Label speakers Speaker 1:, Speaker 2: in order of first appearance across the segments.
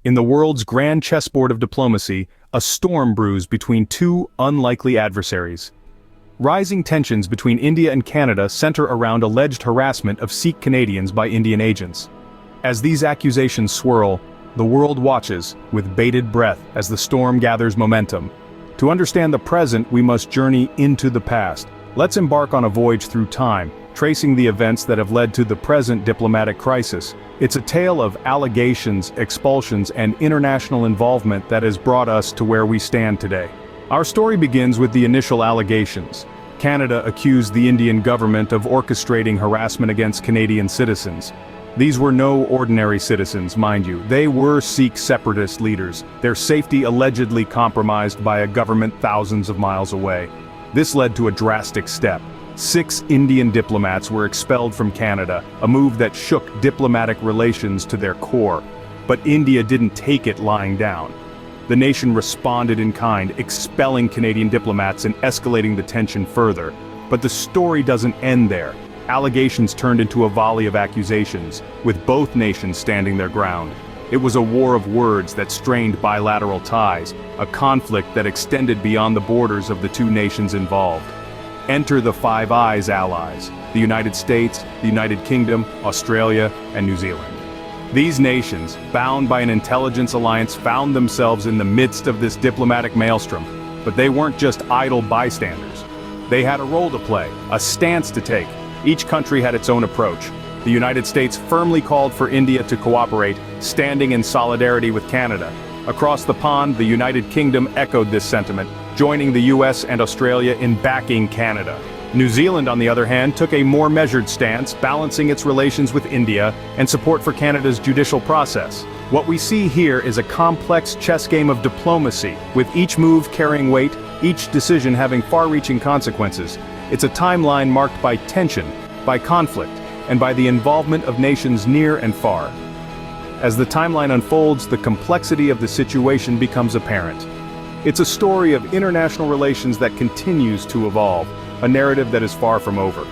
Speaker 1: In the world's grand chessboard of diplomacy, a storm brews between two unlikely adversaries. Rising tensions between India and Canada center around alleged harassment of Sikh Canadians by Indian agents. As these accusations swirl, the world watches, with bated breath as the storm gathers momentum. To understand the present, we must journey into the past. Let's embark on a voyage through time, tracing the events that have led to the present diplomatic crisis. It's a tale of allegations, expulsions, and international involvement that has brought us to where we stand today. Our story begins with the initial allegations. Canada accused the Indian government of orchestrating harassment against Canadian citizens. These were no ordinary citizens, mind you. They were Sikh separatist leaders, their safety allegedly compromised by a government thousands of miles away. This led to a drastic step. 6 Indian diplomats were expelled from Canada, a move that shook diplomatic relations to their core. But India didn't take it lying down. The nation responded in kind, expelling Canadian diplomats and escalating the tension further. But the story doesn't end there. Allegations turned into a volley of accusations, with both nations standing their ground. It was a war of words that strained bilateral ties, a conflict that extended beyond the borders of the two nations involved. Enter the Five Eyes allies, the United States, the United Kingdom, Australia, and New Zealand. These nations, bound by an intelligence alliance, found themselves in the midst of this diplomatic maelstrom. But they weren't just idle bystanders. They had a role to play, a stance to take. Each country had its own approach. The United States firmly called for India to cooperate, standing in solidarity with Canada. Across the pond, the United Kingdom echoed this sentiment, joining the US and Australia in backing Canada. New Zealand, on the other hand, took a more measured stance, balancing its relations with India and support for Canada's judicial process. What we see here is a complex chess game of diplomacy, with each move carrying weight, each decision having far-reaching consequences. It's a timeline marked by tension, by conflict, and by the involvement of nations near and far. As the timeline unfolds, the complexity of the situation becomes apparent. It's a story of international relations that continues to evolve, a narrative that is far from over.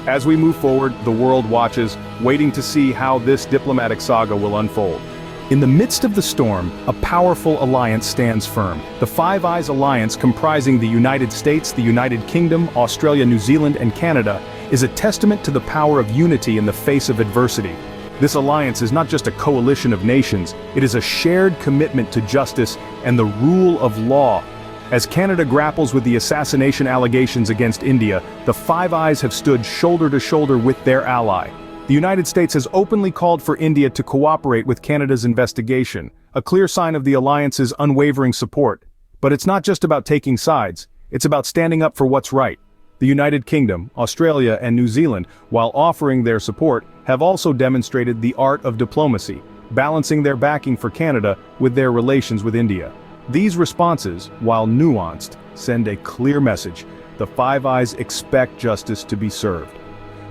Speaker 1: As we move forward, the world watches, waiting to see how this diplomatic saga will unfold. In the midst of the storm, a powerful alliance stands firm. The Five Eyes alliance, comprising the United States, the United Kingdom, Australia, New Zealand, and Canada, is a testament to the power of unity in the face of adversity. This alliance is not just a coalition of nations, it is a shared commitment to justice and the rule of law. As Canada grapples with the assassination allegations against India, the Five Eyes have stood shoulder to shoulder with their ally. The United States has openly called for India to cooperate with Canada's investigation, a clear sign of the alliance's unwavering support. But it's not just about taking sides, it's about standing up for what's right. The United Kingdom, Australia, and New Zealand, while offering their support, have also demonstrated the art of diplomacy, balancing their backing for Canada with their relations with India. These responses, while nuanced, send a clear message. The Five Eyes expect justice to be served.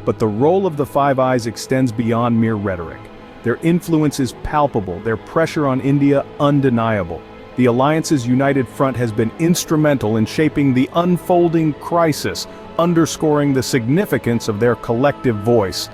Speaker 1: But the role of the Five Eyes extends beyond mere rhetoric. Their influence is palpable, their pressure on India undeniable. The alliance's united front has been instrumental in shaping the unfolding crisis, underscoring the significance of their collective voice.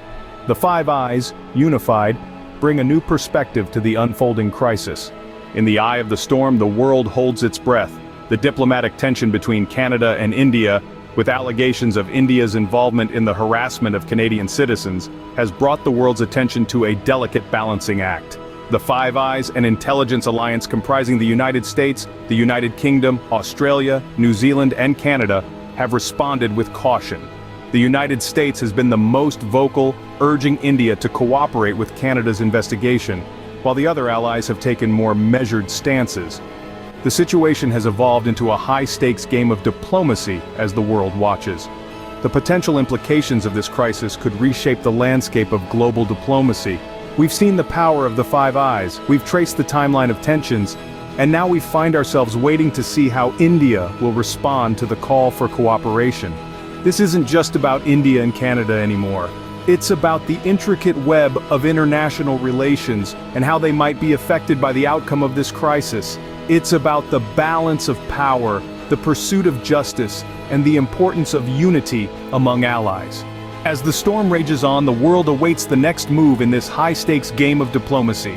Speaker 1: The Five Eyes, unified, bring a new perspective to the unfolding crisis. In the eye of the storm, the world holds its breath. The diplomatic tension between Canada and India, with allegations of India's involvement in the harassment of Canadian citizens, has brought the world's attention to a delicate balancing act. The Five Eyes, an intelligence alliance comprising the United States, the United Kingdom, Australia, New Zealand, and Canada, have responded with caution. The United States has been the most vocal, urging India to cooperate with Canada's investigation, while the other allies have taken more measured stances. The situation has evolved into a high-stakes game of diplomacy as the world watches. The potential implications of this crisis could reshape the landscape of global diplomacy. We've seen the power of the Five Eyes, we've traced the timeline of tensions, and now we find ourselves waiting to see how India will respond to the call for cooperation. This isn't just about India and Canada anymore. It's about the intricate web of international relations and how they might be affected by the outcome of this crisis. It's about the balance of power, the pursuit of justice, and the importance of unity among allies. As the storm rages on, the world awaits the next move in this high-stakes game of diplomacy.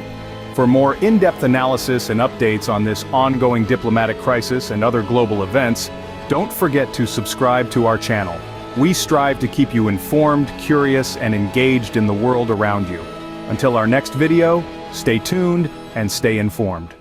Speaker 1: For more in-depth analysis and updates on this ongoing diplomatic crisis and other global events, don't forget to subscribe to our channel. We strive to keep you informed, curious, and engaged in the world around you. Until our next video, stay tuned and stay informed.